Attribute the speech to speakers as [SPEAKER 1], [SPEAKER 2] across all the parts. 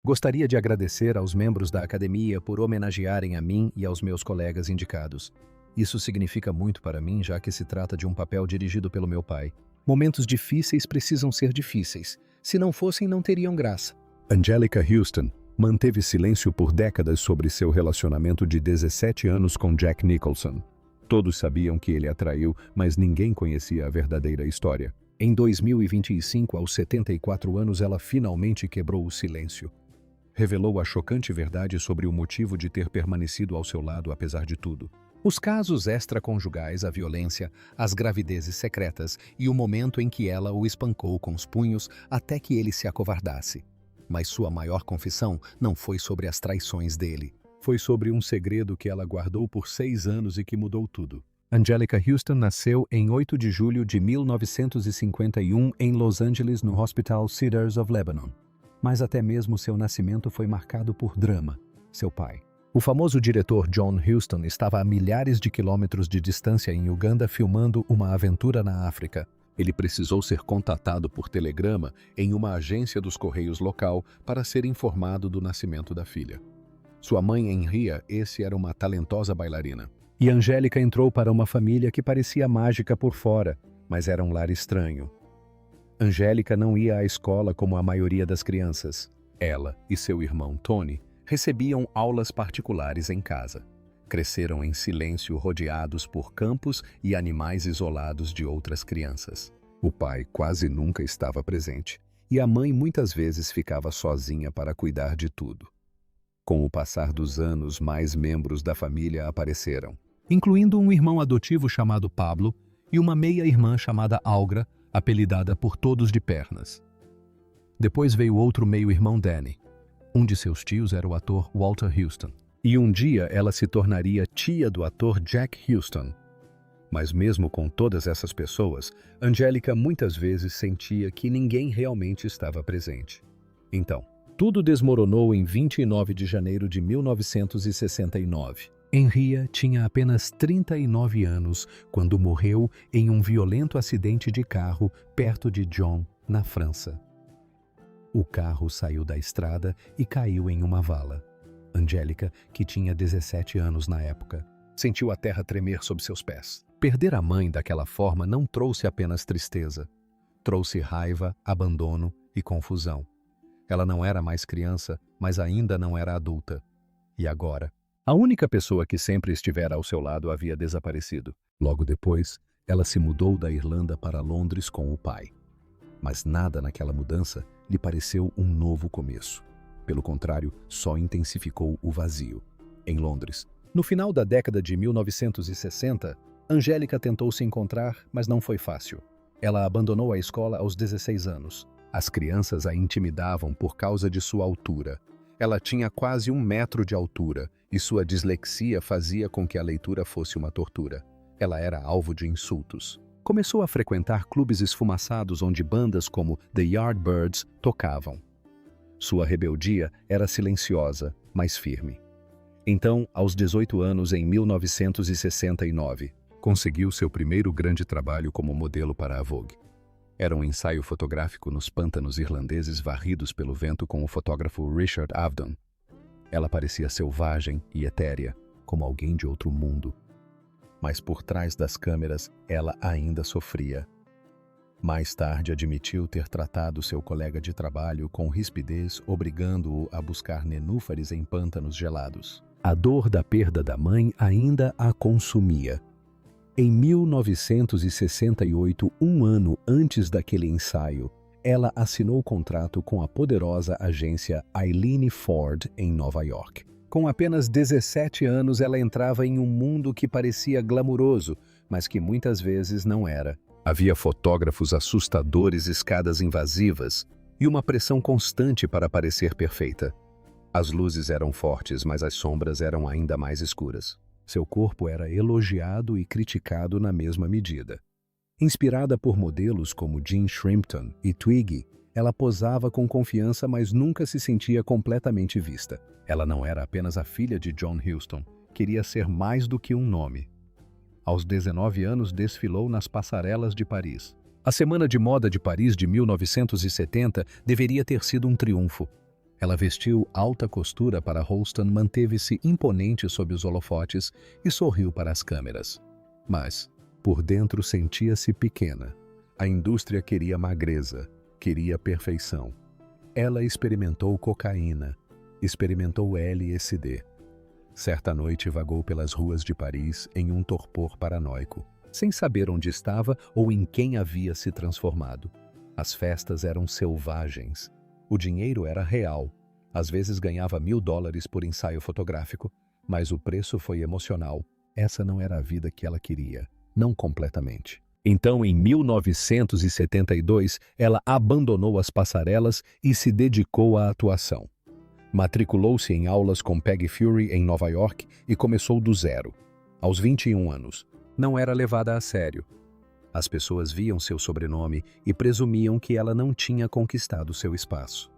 [SPEAKER 1] Gostaria de agradecer aos membros da academia por homenagearem a mim e aos meus colegas indicados. Isso significa muito para mim, já que se trata de um papel dirigido pelo meu pai. Momentos difíceis precisam ser difíceis. Se não fossem, não teriam graça. Angelica Houston manteve silêncio por décadas sobre seu relacionamento de 17 anos com Jack Nicholson. Todos sabiam que ele a traiu, mas ninguém conhecia a verdadeira história. Em 2025, aos 74 anos, ela finalmente quebrou o silêncio. Revelou a chocante verdade sobre o motivo de ter permanecido ao seu lado apesar de tudo. Os casos extraconjugais, a violência, as gravidezes secretas e o momento em que ela o espancou com os punhos até que ele se acovardasse. Mas sua maior confissão não foi sobre as traições dele. Foi sobre um segredo que ela guardou por 6 anos e que mudou tudo. Angelica Houston nasceu em 8 de julho de 1951 em Los Angeles, no Hospital Cedars of Lebanon. Mas até mesmo seu nascimento foi marcado por drama. Seu pai, o famoso diretor John Huston, estava a milhares de quilômetros de distância em Uganda filmando uma aventura na África. Ele precisou ser contatado por telegrama em uma agência dos Correios local para ser informado do nascimento da filha. Sua mãe, Henria, era uma talentosa bailarina. E Angélica entrou para uma família que parecia mágica por fora, mas era um lar estranho. Angélica não ia à escola como a maioria das crianças. Ela e seu irmão Tony recebiam aulas particulares em casa. Cresceram em silêncio, rodeados por campos e animais isolados de outras crianças. O pai quase nunca estava presente, e a mãe muitas vezes ficava sozinha para cuidar de tudo. Com o passar dos anos, mais membros da família apareceram, incluindo um irmão adotivo chamado Pablo e uma meia-irmã chamada Algra, apelidada por todos de Pernas. Depois veio outro meio-irmão Danny. Um de seus tios era o ator Walter Huston. E um dia ela se tornaria tia do ator Jack Huston. Mas mesmo com todas essas pessoas, Angélica muitas vezes sentia que ninguém realmente estava presente. Então, tudo desmoronou em 29 de janeiro de 1969. Henria tinha apenas 39 anos quando morreu em um violento acidente de carro perto de Dijon, na França. O carro saiu da estrada e caiu em uma vala. Angélica, que tinha 17 anos na época, sentiu a terra tremer sob seus pés. Perder a mãe daquela forma não trouxe apenas tristeza. Trouxe raiva, abandono e confusão. Ela não era mais criança, mas ainda não era adulta. E agora? A única pessoa que sempre estivera ao seu lado havia desaparecido. Logo depois, ela se mudou da Irlanda para Londres com o pai. Mas nada naquela mudança lhe pareceu um novo começo. Pelo contrário, só intensificou o vazio. Em Londres, no final da década de 1960, Angélica tentou se encontrar, mas não foi fácil. Ela abandonou a escola aos 16 anos. As crianças a intimidavam por causa de sua altura. Ela tinha quase 1 metro de altura e sua dislexia fazia com que a leitura fosse uma tortura. Ela era alvo de insultos. Começou a frequentar clubes esfumaçados onde bandas como The Yardbirds tocavam. Sua rebeldia era silenciosa, mas firme. Então, aos 18 anos, em 1969, conseguiu seu primeiro grande trabalho como modelo para a Vogue. Era um ensaio fotográfico nos pântanos irlandeses varridos pelo vento com o fotógrafo Richard Avedon. Ela parecia selvagem e etérea, como alguém de outro mundo. Mas por trás das câmeras, ela ainda sofria. Mais tarde admitiu ter tratado seu colega de trabalho com rispidez, obrigando-o a buscar nenúfares em pântanos gelados. A dor da perda da mãe ainda a consumia. Em 1968, 1 ano antes daquele ensaio, ela assinou contrato com a poderosa agência Eileen Ford em Nova York. Com apenas 17 anos, ela entrava em um mundo que parecia glamuroso, mas que muitas vezes não era. Havia fotógrafos assustadores, escadas invasivas e uma pressão constante para parecer perfeita. As luzes eram fortes, mas as sombras eram ainda mais escuras. Seu corpo era elogiado e criticado na mesma medida. Inspirada por modelos como Jean Shrimpton e Twiggy, ela posava com confiança, mas nunca se sentia completamente vista. Ela não era apenas a filha de John Huston, queria ser mais do que um nome. Aos 19 anos, desfilou nas passarelas de Paris. A Semana de Moda de Paris de 1970 deveria ter sido um triunfo. Ela vestiu alta costura para Holston, manteve-se imponente sob os holofotes e sorriu para as câmeras. Mas, por dentro, sentia-se pequena. A indústria queria magreza, queria perfeição. Ela experimentou cocaína, experimentou LSD. Certa noite vagou pelas ruas de Paris em um torpor paranoico, sem saber onde estava ou em quem havia se transformado. As festas eram selvagens. O dinheiro era real. Às vezes ganhava $1000 por ensaio fotográfico, mas o preço foi emocional. Essa não era a vida que ela queria, não completamente. Então, em 1972, ela abandonou as passarelas e se dedicou à atuação. Matriculou-se em aulas com Peggy Fury em Nova York e começou do zero. Aos 21 anos, não era levada a sério. As pessoas viam seu sobrenome e presumiam que ela não tinha conquistado seu espaço.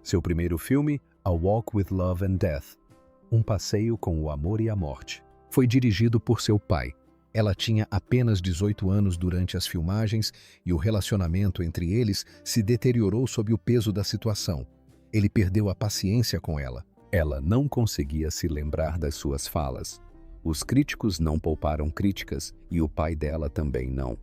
[SPEAKER 1] Seu primeiro filme, A Walk with Love and Death, Um Passeio com o Amor e a Morte, foi dirigido por seu pai. Ela tinha apenas 18 anos durante as filmagens e o relacionamento entre eles se deteriorou sob o peso da situação. Ele perdeu a paciência com ela. Ela não conseguia se lembrar das suas falas. Os críticos não pouparam críticas e o pai dela também não.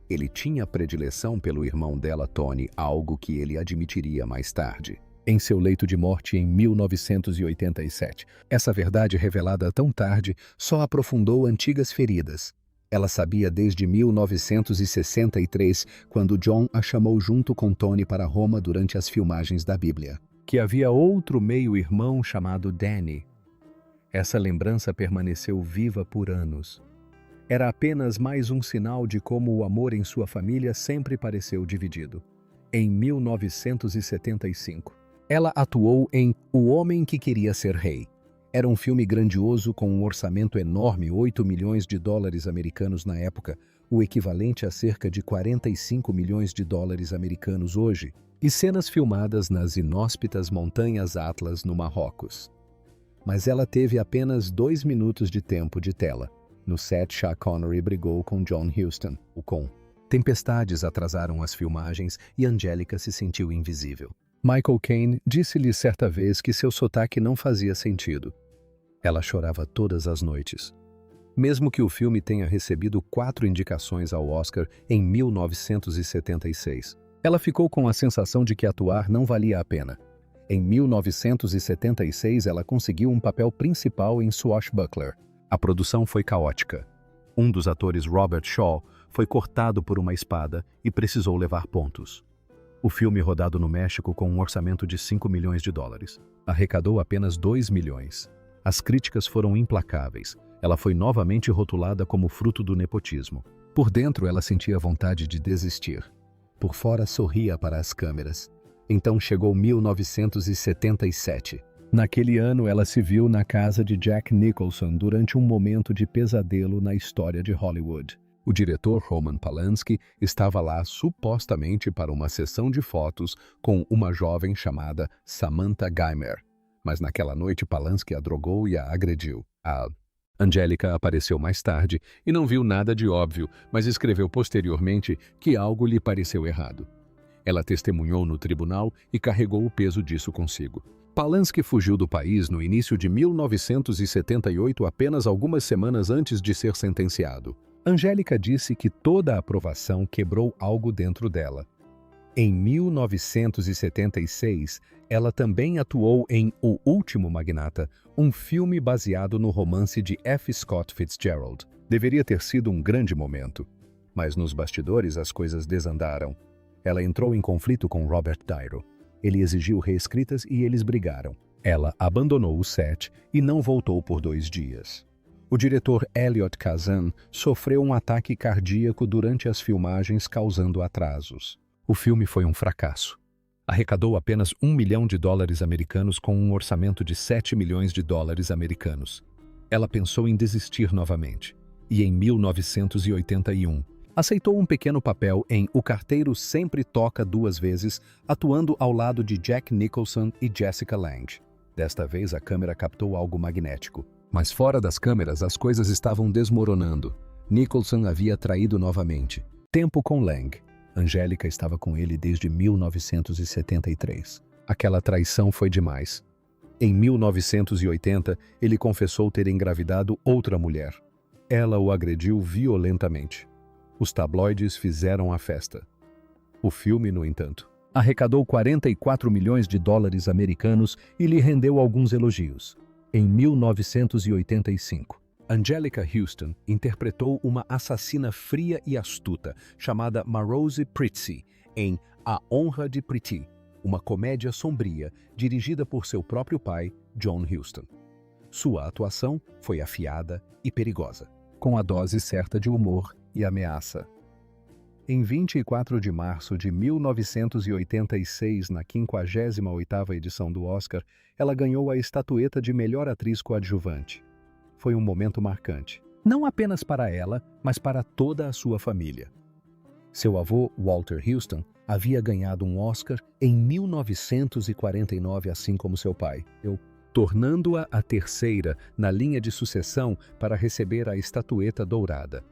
[SPEAKER 1] Ele tinha predileção pelo irmão dela, Tony, algo que ele admitiria mais tarde. Em seu leito de morte em 1987. Essa verdade revelada tão tarde só aprofundou antigas feridas. Ela sabia desde 1963, quando John a chamou junto com Tony para Roma durante as filmagens da Bíblia, que havia outro meio-irmão chamado Danny. Essa lembrança permaneceu viva por anos. Era apenas mais um sinal de como o amor em sua família sempre pareceu dividido. Em 1975, ela atuou em O Homem que Queria Ser Rei. Era um filme grandioso com um orçamento enorme, $8 milhões americanos na época, o equivalente a cerca de $45 milhões americanos hoje, e cenas filmadas nas inóspitas montanhas Atlas, no Marrocos. Mas ela teve apenas 2 minutos de tempo de tela. No set, Sean Connery brigou com John Huston, o Com. Tempestades atrasaram as filmagens e Angélica se sentiu invisível. Michael Caine disse-lhe certa vez que seu sotaque não fazia sentido. Ela chorava todas as noites. Mesmo que o filme tenha recebido 4 indicações ao Oscar em 1976, ela ficou com a sensação de que atuar não valia a pena. Em 1976, ela conseguiu um papel principal em Swashbuckler. A produção foi caótica. Um dos atores, Robert Shaw, foi cortado por uma espada e precisou levar pontos. O filme, rodado no México com um orçamento de $5 milhões, arrecadou apenas 2 milhões. As críticas foram implacáveis. Ela foi novamente rotulada como fruto do nepotismo. Por dentro, ela sentia vontade de desistir. Por fora, sorria para as câmeras. Então chegou 1977. Naquele ano, ela se viu na casa de Jack Nicholson durante um momento de pesadelo na história de Hollywood. O diretor Roman Polanski estava lá supostamente para uma sessão de fotos com uma jovem chamada Samantha Geimer. Mas naquela noite Polanski a drogou e a agrediu. A Angélica apareceu mais tarde e não viu nada de óbvio, mas escreveu posteriormente que algo lhe pareceu errado. Ela testemunhou no tribunal e carregou o peso disso consigo. Polanski fugiu do país no início de 1978, apenas algumas semanas antes de ser sentenciado. Angélica disse que toda a aprovação quebrou algo dentro dela. Em 1976, ela também atuou em O Último Magnata, um filme baseado no romance de F. Scott Fitzgerald. Deveria ter sido um grande momento, mas nos bastidores as coisas desandaram. Ela entrou em conflito com Robert Dairo. Ele exigiu reescritas e eles brigaram. Ela abandonou o set e não voltou por 2 dias. O diretor Elliot Kazan sofreu um ataque cardíaco durante as filmagens, causando atrasos. O filme foi um fracasso. Arrecadou apenas $1 milhão americanos com um orçamento de $7 milhões americanos. Ela pensou em desistir novamente. E em 1981, aceitou um pequeno papel em O Carteiro Sempre Toca 2 vezes, atuando ao lado de Jack Nicholson e Jessica Lange. Desta vez a câmera captou algo magnético. Mas fora das câmeras as coisas estavam desmoronando. Nicholson havia traído novamente. Tempo com Lange. Angélica estava com ele desde 1973. Aquela traição foi demais. Em 1980, ele confessou ter engravidado outra mulher. Ela o agrediu violentamente. Os tabloides fizeram a festa. O filme, no entanto, arrecadou 44 milhões de dólares americanos e lhe rendeu alguns elogios. Em 1985, Anjelica Huston interpretou uma assassina fria e astuta chamada Marose Pritzi em A Honra de Priti, uma comédia sombria dirigida por seu próprio pai, John Huston. Sua atuação foi afiada e perigosa, com a dose certa de humor e ameaça. Em 24 de março de 1986, na 58ª edição do Oscar, ela ganhou a estatueta de melhor atriz coadjuvante. Foi um momento marcante, não apenas para ela, mas para toda a sua família. Seu avô, Walter Huston, havia ganhado um Oscar em 1949, assim como seu pai, tornando-a a terceira na linha de sucessão para receber a estatueta dourada.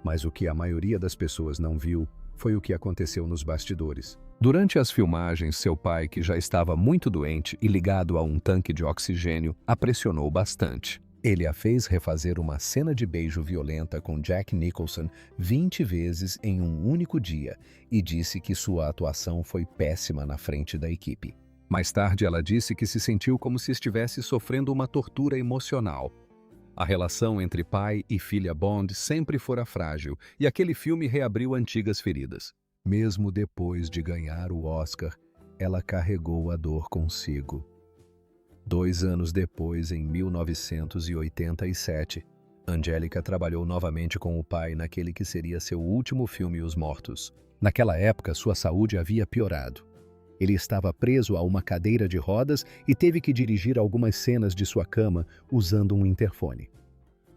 [SPEAKER 1] Mas o que a maioria das pessoas não viu foi o que aconteceu nos bastidores. Durante as filmagens, seu pai, que já estava muito doente e ligado a um tanque de oxigênio, a pressionou bastante. Ele a fez refazer uma cena de beijo violenta com Jack Nicholson 20 vezes em um único dia e disse que sua atuação foi péssima na frente da equipe. Mais tarde, ela disse que se sentiu como se estivesse sofrendo uma tortura emocional. A relação entre pai e filha Bond sempre fora frágil e aquele filme reabriu antigas feridas. Mesmo depois de ganhar o Oscar, ela carregou a dor consigo. 2 anos depois, em 1987, Anjelica trabalhou novamente com o pai naquele que seria seu último filme, Os Mortos. Naquela época, sua saúde havia piorado. Ele estava preso a uma cadeira de rodas e teve que dirigir algumas cenas de sua cama usando um interfone.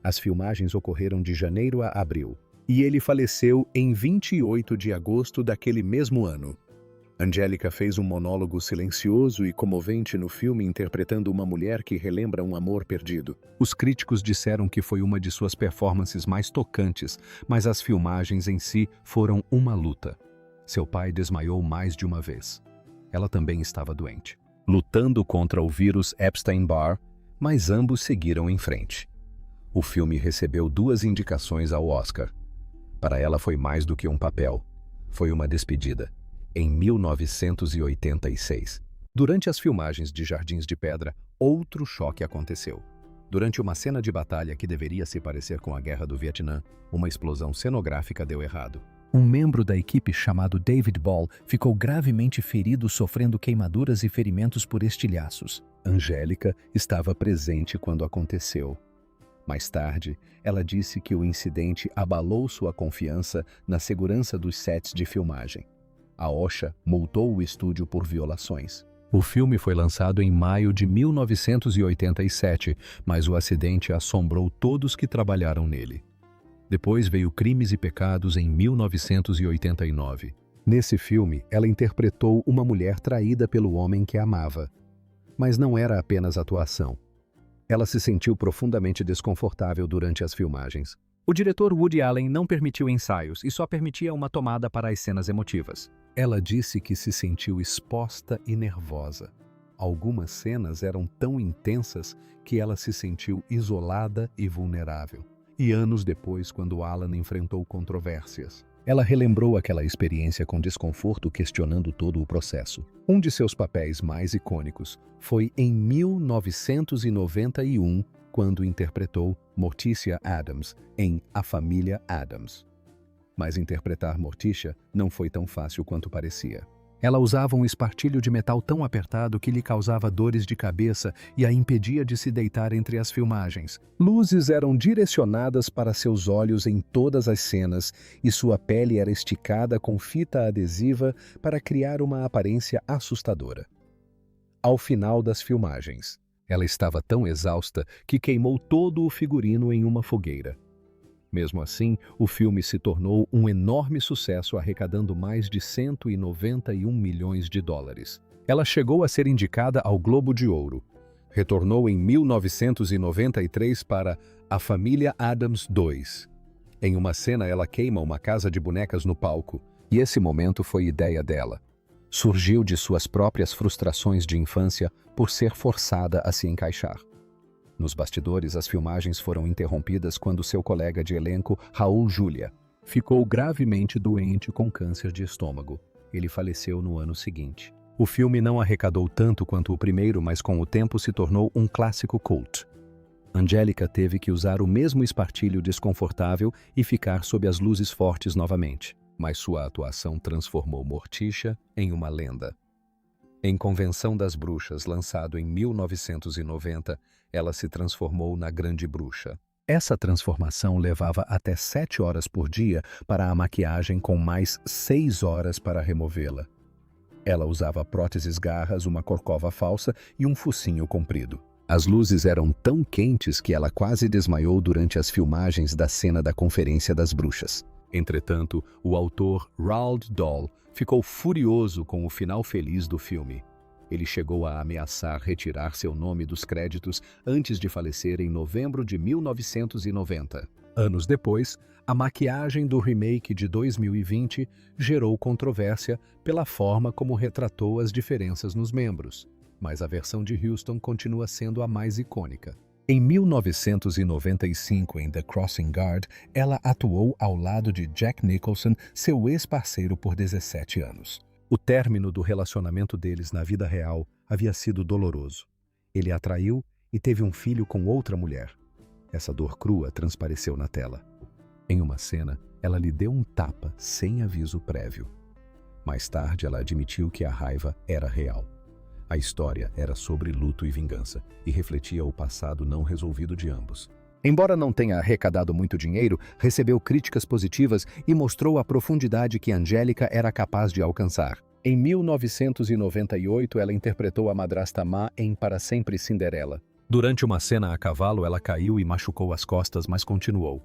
[SPEAKER 1] As filmagens ocorreram de janeiro a abril, e ele faleceu em 28 de agosto daquele mesmo ano. Anjelica fez um monólogo silencioso e comovente no filme interpretando uma mulher que relembra um amor perdido. Os críticos disseram que foi uma de suas performances mais tocantes, mas as filmagens em si foram uma luta. Seu pai desmaiou mais de uma vez. Ela também estava doente, lutando contra o vírus Epstein-Barr, mas ambos seguiram em frente. O filme recebeu 2 indicações ao Oscar. Para ela foi mais do que um papel. Foi uma despedida. Em 1986, durante as filmagens de Jardins de Pedra, outro choque aconteceu. Durante uma cena de batalha que deveria se parecer com a Guerra do Vietnã, uma explosão cenográfica deu errado. Um membro da equipe chamado David Ball ficou gravemente ferido, sofrendo queimaduras e ferimentos por estilhaços. Anjelica estava presente quando aconteceu. Mais tarde, ela disse que o incidente abalou sua confiança na segurança dos sets de filmagem. A OSHA multou o estúdio por violações. O filme foi lançado em maio de 1987, mas o acidente assombrou todos que trabalharam nele. Depois veio Crimes e Pecados em 1989. Nesse filme, ela interpretou uma mulher traída pelo homem que a amava. Mas não era apenas atuação. Ela se sentiu profundamente desconfortável durante as filmagens. O diretor Woody Allen não permitiu ensaios e só permitia uma tomada para as cenas emotivas. Ela disse que se sentiu exposta e nervosa. Algumas cenas eram tão intensas que ela se sentiu isolada e vulnerável. E anos depois, quando Alan enfrentou controvérsias, ela relembrou aquela experiência com desconforto, questionando todo o processo. Um de seus papéis mais icônicos foi em 1991, quando interpretou Morticia Addams em A Família Addams. Mas interpretar Morticia não foi tão fácil quanto parecia. Ela usava um espartilho de metal tão apertado que lhe causava dores de cabeça e a impedia de se deitar entre as filmagens. Luzes eram direcionadas para seus olhos em todas as cenas e sua pele era esticada com fita adesiva para criar uma aparência assustadora. Ao final das filmagens, ela estava tão exausta que queimou todo o figurino em uma fogueira. Mesmo assim, o filme se tornou um enorme sucesso, arrecadando mais de 191 milhões de dólares. Ela chegou a ser indicada ao Globo de Ouro. Retornou em 1993 para A Família Addams 2. Em uma cena, ela queima uma casa de bonecas no palco, e esse momento foi ideia dela. Surgiu de suas próprias frustrações de infância por ser forçada a se encaixar. Nos bastidores, as filmagens foram interrompidas quando seu colega de elenco, Raul Julia, ficou gravemente doente com câncer de estômago. Ele faleceu no ano seguinte. O filme não arrecadou tanto quanto o primeiro, mas com o tempo se tornou um clássico cult. Angélica teve que usar o mesmo espartilho desconfortável e ficar sob as luzes fortes novamente, mas sua atuação transformou Morticia em uma lenda. Em Convenção das Bruxas, lançado em 1990, ela se transformou na Grande Bruxa. Essa transformação levava até 7 horas por dia para a maquiagem, com mais 6 horas para removê-la. Ela usava próteses garras, uma corcova falsa e um focinho comprido. As luzes eram tão quentes que ela quase desmaiou durante as filmagens da cena da Conferência das Bruxas. Entretanto, o autor Roald Dahl ficou furioso com o final feliz do filme. Ele chegou a ameaçar retirar seu nome dos créditos antes de falecer em novembro de 1990. Anos depois, a maquiagem do remake de 2020 gerou controvérsia pela forma como retratou as diferenças nos membros, mas a versão de Houston continua sendo a mais icônica. Em 1995, em The Crossing Guard, ela atuou ao lado de Jack Nicholson, seu ex-parceiro por 17 anos. O término do relacionamento deles na vida real havia sido doloroso. Ele a traiu e teve um filho com outra mulher. Essa dor crua transpareceu na tela. Em uma cena, ela lhe deu um tapa sem aviso prévio. Mais tarde, ela admitiu que a raiva era real. A história era sobre luto e vingança, e refletia o passado não resolvido de ambos. Embora não tenha arrecadado muito dinheiro, recebeu críticas positivas e mostrou a profundidade que Angélica era capaz de alcançar. Em 1998, ela interpretou a madrasta má em Para Sempre Cinderela. Durante uma cena a cavalo, ela caiu e machucou as costas, mas continuou.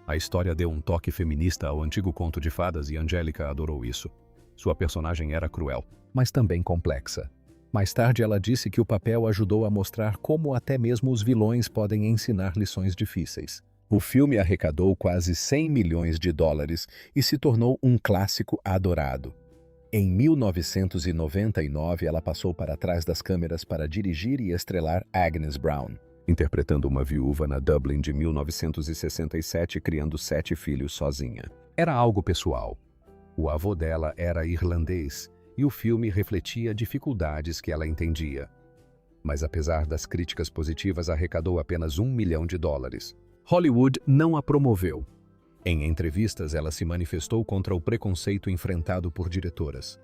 [SPEAKER 1] A história deu um toque feminista ao antigo conto de fadas e Angélica adorou isso. Sua personagem era cruel, mas também complexa. Mais tarde, ela disse que o papel ajudou a mostrar como até mesmo os vilões podem ensinar lições difíceis. O filme arrecadou quase 100 milhões de dólares e se tornou um clássico adorado. Em 1999, ela passou para trás das câmeras para dirigir e estrelar Agnes Brown, interpretando uma viúva na Dublin de 1967, criando 7 filhos sozinha. Era algo pessoal. O avô dela era irlandês, e o filme refletia dificuldades que ela entendia. Mas apesar das críticas positivas, arrecadou apenas 1 milhão de dólares. Hollywood não a promoveu. Em entrevistas, ela se manifestou contra o preconceito enfrentado por diretoras.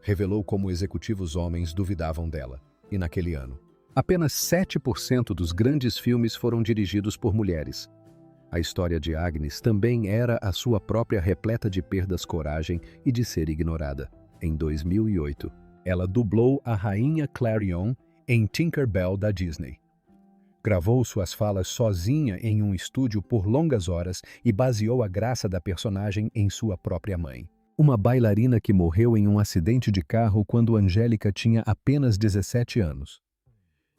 [SPEAKER 1] Revelou como executivos homens duvidavam dela. E naquele ano, apenas 7% dos grandes filmes foram dirigidos por mulheres. A história de Agnes também era a sua própria, repleta de perdas, coragem e de ser ignorada. Em 2008, ela dublou a Rainha Clarion em Tinker Bell da Disney. Gravou suas falas sozinha em um estúdio por longas horas e baseou a graça da personagem em sua própria mãe. Uma bailarina que morreu em um acidente de carro quando Angélica tinha apenas 17 anos.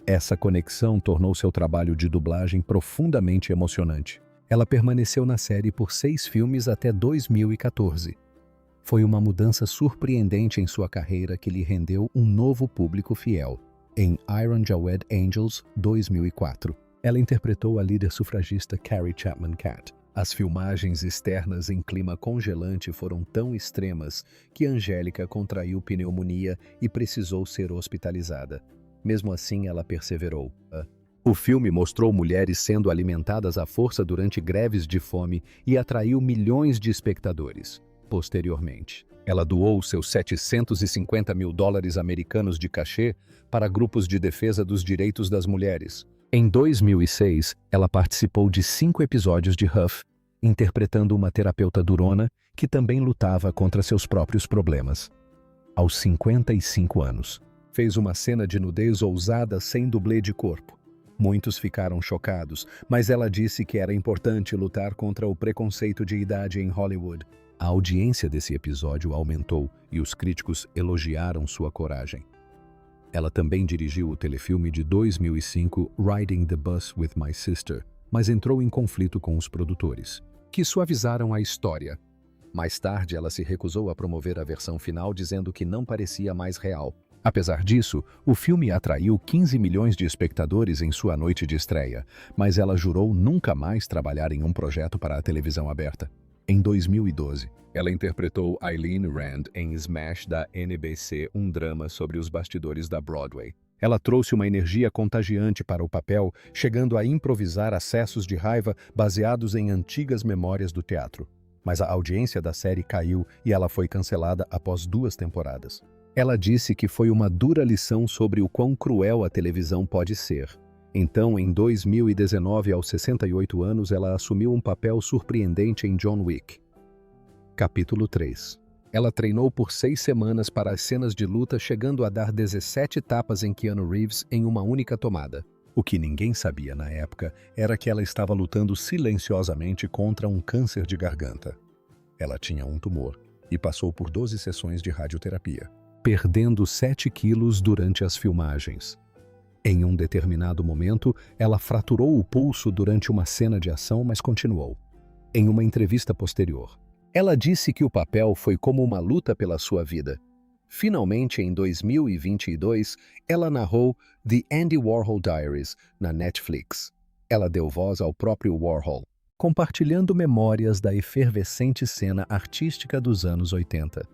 [SPEAKER 1] Essa conexão tornou seu trabalho de dublagem profundamente emocionante. Ela permaneceu na série por 6 filmes até 2014. Foi uma mudança surpreendente em sua carreira que lhe rendeu um novo público fiel. Em Iron Jawed Angels, 2004, ela interpretou a líder sufragista Carrie Chapman Catt. As filmagens externas em clima congelante foram tão extremas que Angélica contraiu pneumonia e precisou ser hospitalizada. Mesmo assim, ela perseverou. O filme mostrou mulheres sendo alimentadas à força durante greves de fome e atraiu milhões de espectadores. Posteriormente, ela doou seus 750 mil dólares americanos de cachê para grupos de defesa dos direitos das mulheres. Em 2006, ela participou de 5 episódios de Huff, interpretando uma terapeuta durona que também lutava contra seus próprios problemas. Aos 55 anos, fez uma cena de nudez ousada sem dublê de corpo. Muitos ficaram chocados, mas ela disse que era importante lutar contra o preconceito de idade em Hollywood. A audiência desse episódio aumentou e os críticos elogiaram sua coragem. Ela também dirigiu o telefilme de 2005 Riding the Bus with My Sister, mas entrou em conflito com os produtores, que suavizaram a história. Mais tarde, ela se recusou a promover a versão final, dizendo que não parecia mais real. Apesar disso, o filme atraiu 15 milhões de espectadores em sua noite de estreia, mas ela jurou nunca mais trabalhar em um projeto para a televisão aberta. Em 2012, ela interpretou Eileen Rand em Smash da NBC, um drama sobre os bastidores da Broadway. Ela trouxe uma energia contagiante para o papel, chegando a improvisar acessos de raiva baseados em antigas memórias do teatro. Mas a audiência da série caiu e ela foi cancelada após 2 temporadas. Ela disse que foi uma dura lição sobre o quão cruel a televisão pode ser. Então, em 2019, aos 68 anos, ela assumiu um papel surpreendente em John Wick. Capítulo 3. Ela treinou por 6 semanas para as cenas de luta, chegando a dar 17 tapas em Keanu Reeves em uma única tomada. O que ninguém sabia na época era que ela estava lutando silenciosamente contra um câncer de garganta. Ela tinha um tumor e passou por 12 sessões de radioterapia, perdendo 7 quilos durante as filmagens. Em um determinado momento, ela fraturou o pulso durante uma cena de ação, mas continuou. Em uma entrevista posterior, ela disse que o papel foi como uma luta pela sua vida. Finalmente, em 2022, ela narrou The Andy Warhol Diaries na Netflix. Ela deu voz ao próprio Warhol, compartilhando memórias da efervescente cena artística dos anos 80.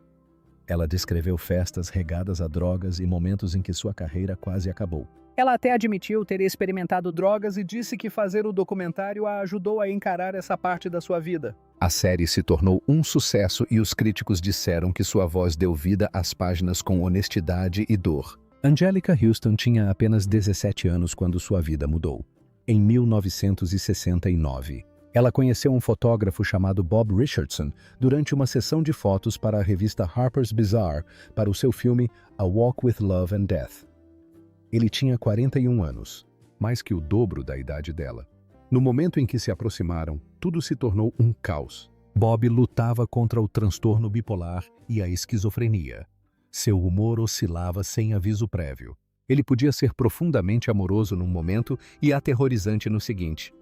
[SPEAKER 1] Ela descreveu festas regadas a drogas e momentos em que sua carreira quase acabou. Ela até admitiu ter experimentado drogas e disse que fazer o documentário a ajudou a encarar essa parte da sua vida. A série se tornou um sucesso e os críticos disseram que sua voz deu vida às páginas com honestidade e dor. Anjelica Huston tinha apenas 17 anos quando sua vida mudou. Em 1969, ela conheceu um fotógrafo chamado Bob Richardson durante uma sessão de fotos para a revista Harper's Bazaar para o seu filme A Walk with Love and Death. Ele tinha 41 anos, mais que o dobro da idade dela. No momento em que se aproximaram, tudo se tornou um caos. Bob lutava contra o transtorno bipolar e a esquizofrenia. Seu humor oscilava sem aviso prévio. Ele podia ser profundamente amoroso num momento e aterrorizante no seguinte.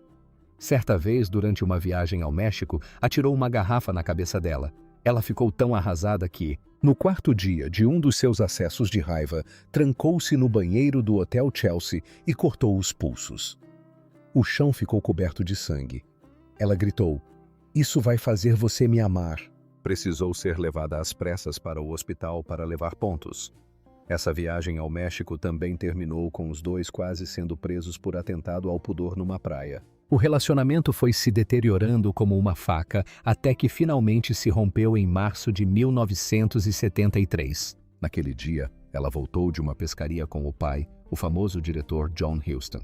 [SPEAKER 1] Certa vez, durante uma viagem ao México, atirou uma garrafa na cabeça dela. Ela ficou tão arrasada que, no 4º dia de um dos seus acessos de raiva, trancou-se no banheiro do Hotel Chelsea e cortou os pulsos. O chão ficou coberto de sangue. Ela gritou, "Isso vai fazer você me amar." Precisou ser levada às pressas para o hospital para levar pontos. Essa viagem ao México também terminou com os dois quase sendo presos por atentado ao pudor numa praia. O relacionamento foi se deteriorando como uma faca até que finalmente se rompeu em março de 1973. Naquele dia, ela voltou de uma pescaria com o pai, o famoso diretor John Huston.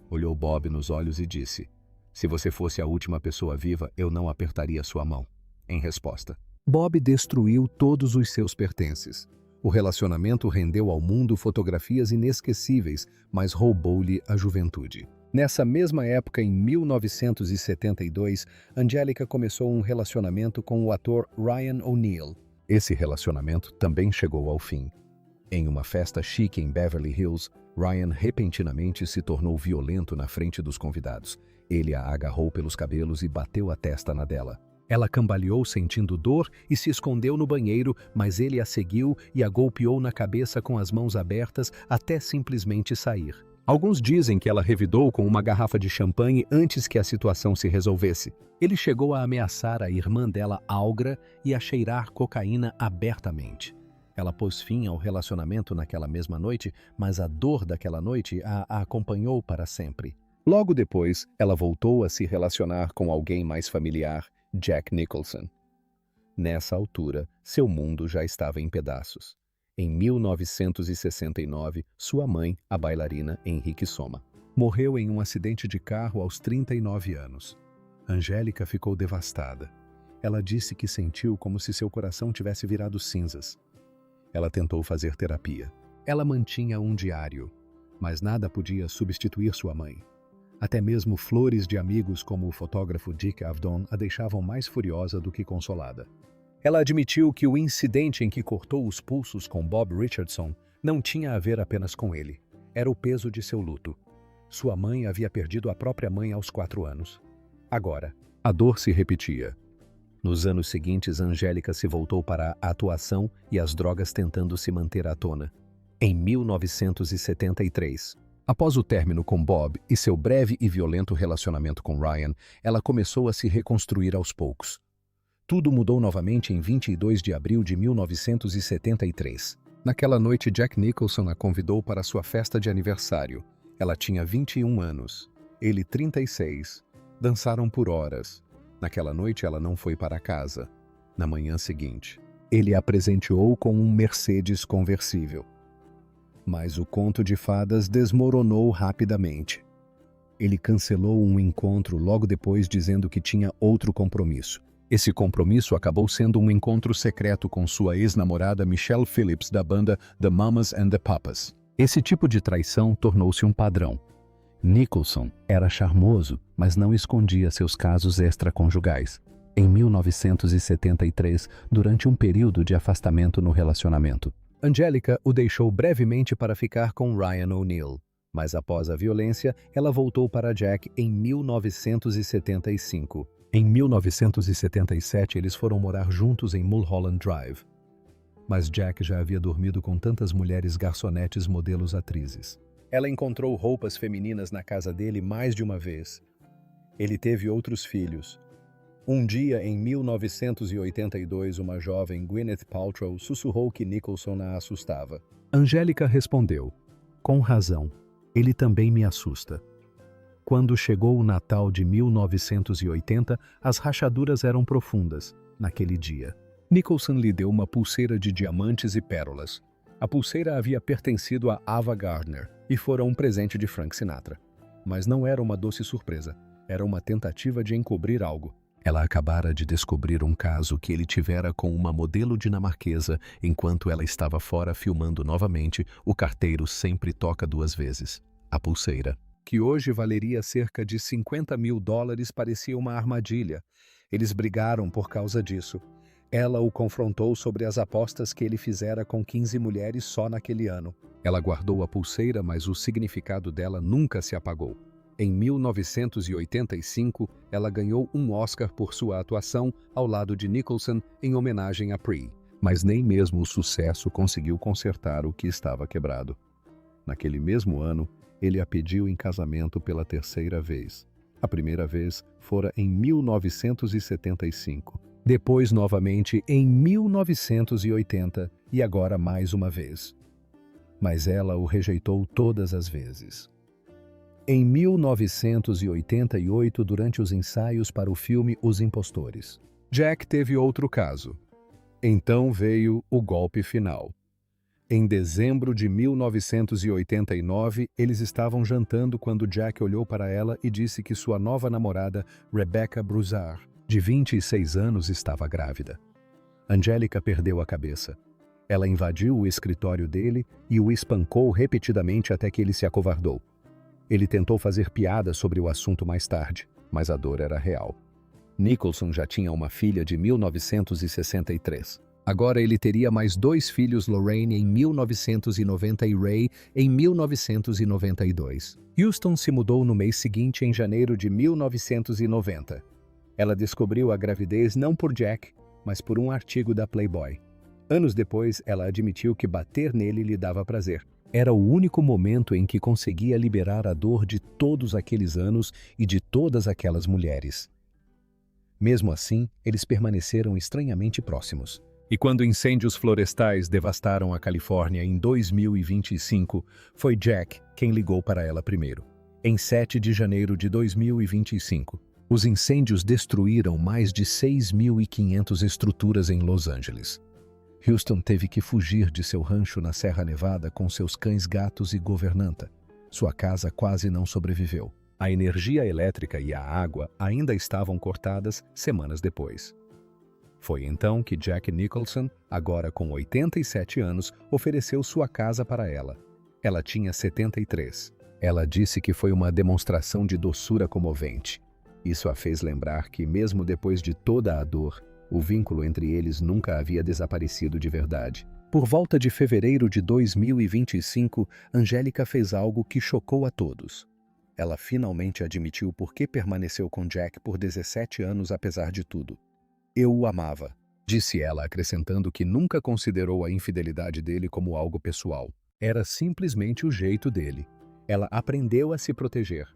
[SPEAKER 1] Olhou Bob nos olhos e disse, "Se você fosse a última pessoa viva, eu não apertaria sua mão." Em resposta, Bob destruiu todos os seus pertences. O relacionamento rendeu ao mundo fotografias inesquecíveis, mas roubou-lhe a juventude. Nessa mesma época, em 1972, Anjelica começou um relacionamento com o ator Ryan O'Neal. Esse relacionamento também chegou ao fim. Em uma festa chique em Beverly Hills, Ryan repentinamente se tornou violento na frente dos convidados. Ele a agarrou pelos cabelos e bateu a testa na dela. Ela cambaleou sentindo dor e se escondeu no banheiro, mas ele a seguiu e a golpeou na cabeça com as mãos abertas até simplesmente sair. Alguns dizem que ela revidou com uma garrafa de champanhe antes que a situação se resolvesse. Ele chegou a ameaçar a irmã dela, Algra, e a cheirar cocaína abertamente. Ela pôs fim ao relacionamento naquela mesma noite, mas a dor daquela noite a acompanhou para sempre. Logo depois, ela voltou a se relacionar com alguém mais familiar, Jack Nicholson. Nessa altura, seu mundo já estava em pedaços. Em 1969, sua mãe, a bailarina Henrique Soma, morreu em um acidente de carro aos 39 anos. Anjelica ficou devastada. Ela disse que sentiu como se seu coração tivesse virado cinzas. Ela tentou fazer terapia. Ela mantinha um diário, mas nada podia substituir sua mãe. Até mesmo flores de amigos como o fotógrafo Dick Avdon a deixavam mais furiosa do que consolada. Ela admitiu que o incidente em que cortou os pulsos com Bob Richardson não tinha a ver apenas com ele. Era o peso de seu luto. Sua mãe havia perdido a própria mãe aos 4 anos. Agora, a dor se repetia. Nos anos seguintes, Angélica se voltou para a atuação e as drogas tentando se manter à tona. Em 1973, após o término com Bob e seu breve e violento relacionamento com Ryan, ela começou a se reconstruir aos poucos. Tudo mudou novamente em 22 de abril de 1973. Naquela noite, Jack Nicholson a convidou para sua festa de aniversário. Ela tinha 21 anos, ele 36. Dançaram por horas. Naquela noite, ela não foi para casa. Na manhã seguinte, ele a presenteou com um Mercedes conversível. Mas o conto de fadas desmoronou rapidamente. Ele cancelou um encontro logo depois, dizendo que tinha outro compromisso. Esse compromisso acabou sendo um encontro secreto com sua ex-namorada Michelle Phillips, da banda The Mamas and the Papas. Esse tipo de traição tornou-se um padrão. Nicholson era charmoso, mas não escondia seus casos extraconjugais. Em 1973, durante um período de afastamento no relacionamento, Angélica o deixou brevemente para ficar com Ryan O'Neal, mas após a violência, ela voltou para Jack em 1975. Em 1977, eles foram morar juntos em Mulholland Drive. Mas Jack já havia dormido com tantas mulheres garçonetes, modelos, atrizes. Ela encontrou roupas femininas na casa dele mais de uma vez. Ele teve outros filhos. Um dia, em 1982, uma jovem, Gwyneth Paltrow, sussurrou que Nicholson a assustava. Angélica respondeu, com razão, ele também me assusta. Quando chegou o Natal de 1980, as rachaduras eram profundas, naquele dia. Nicholson lhe deu uma pulseira de diamantes e pérolas. A pulseira havia pertencido a Ava Gardner e fora um presente de Frank Sinatra. Mas não era uma doce surpresa, era uma tentativa de encobrir algo. Ela acabara de descobrir um caso que ele tivera com uma modelo dinamarquesa enquanto ela estava fora filmando novamente O Carteiro Sempre Toca Duas Vezes. A pulseira, que hoje valeria cerca de $50 mil, parecia uma armadilha. Eles brigaram por causa disso. Ela o confrontou sobre as apostas que ele fizera com 15 mulheres só naquele ano. Ela guardou a pulseira, mas o significado dela nunca se apagou. Em 1985, ela ganhou um Oscar por sua atuação ao lado de Nicholson em homenagem a Pree, mas nem mesmo o sucesso conseguiu consertar o que estava quebrado. Naquele mesmo ano, ele a pediu em casamento pela terceira vez. A primeira vez fora em 1975, depois novamente em 1980 e agora mais uma vez. Mas ela o rejeitou todas as vezes. Em 1988, durante os ensaios para o filme Os Impostores, Jack teve outro caso. Então veio o golpe final. Em dezembro de 1989, eles estavam jantando quando Jack olhou para ela e disse que sua nova namorada, Rebecca Broussard, de 26 anos, estava grávida. Angélica perdeu a cabeça. Ela invadiu o escritório dele e o espancou repetidamente até que ele se acovardou. Ele tentou fazer piadas sobre o assunto mais tarde, mas a dor era real. Nicholson já tinha uma filha de 1963. Agora ele teria mais 2 filhos, Lorraine em 1990 e Ray em 1992. Houston se mudou no mês seguinte, em janeiro de 1990. Ela descobriu a gravidez não por Jack, mas por um artigo da Playboy. Anos depois, ela admitiu que bater nele lhe dava prazer. Era o único momento em que conseguia liberar a dor de todos aqueles anos e de todas aquelas mulheres. Mesmo assim, eles permaneceram estranhamente próximos. E quando incêndios florestais devastaram a Califórnia em 2025, foi Jack quem ligou para ela primeiro. Em 7 de janeiro de 2025, os incêndios destruíram mais de 6.500 estruturas em Los Angeles. Houston teve que fugir de seu rancho na Serra Nevada com seus cães, gatos e governanta. Sua casa quase não sobreviveu. A energia elétrica e a água ainda estavam cortadas semanas depois. Foi então que Jack Nicholson, agora com 87 anos, ofereceu sua casa para ela. Ela tinha 73. Ela disse que foi uma demonstração de doçura comovente. Isso a fez lembrar que, mesmo depois de toda a dor, o vínculo entre eles nunca havia desaparecido de verdade. Por volta de fevereiro de 2025, Angélica fez algo que chocou a todos. Ela finalmente admitiu por que permaneceu com Jack por 17 anos apesar de tudo. Eu o amava, disse ela, acrescentando que nunca considerou a infidelidade dele como algo pessoal. Era simplesmente o jeito dele. Ela aprendeu a se proteger.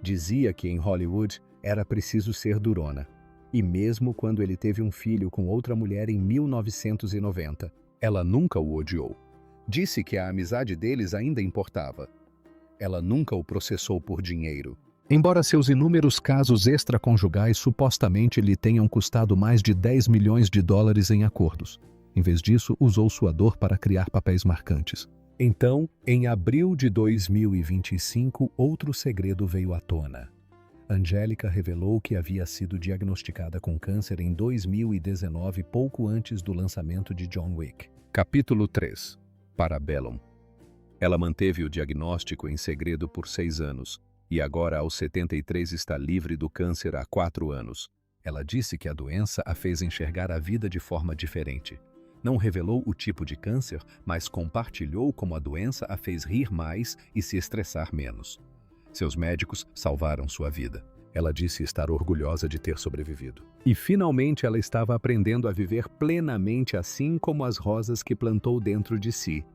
[SPEAKER 1] Dizia que em Hollywood era preciso ser durona. E mesmo quando ele teve um filho com outra mulher em 1990, ela nunca o odiou. Disse que a amizade deles ainda importava. Ela nunca o processou por dinheiro. Embora seus inúmeros casos extraconjugais supostamente lhe tenham custado mais de 10 milhões de dólares em acordos, em vez disso, usou sua dor para criar papéis marcantes. Então, em abril de 2025, outro segredo veio à tona. Angélica revelou que havia sido diagnosticada com câncer em 2019, pouco antes do lançamento de John Wick. Capítulo 3. Parabellum. Ela manteve o diagnóstico em segredo por 6 anos, e agora aos 73 está livre do câncer há 4 anos. Ela disse que a doença a fez enxergar a vida de forma diferente. Não revelou o tipo de câncer, mas compartilhou como a doença a fez rir mais e se estressar menos. Seus médicos salvaram sua vida. Ela disse estar orgulhosa de ter sobrevivido. E finalmente ela estava aprendendo a viver plenamente assim como as rosas que plantou dentro de si.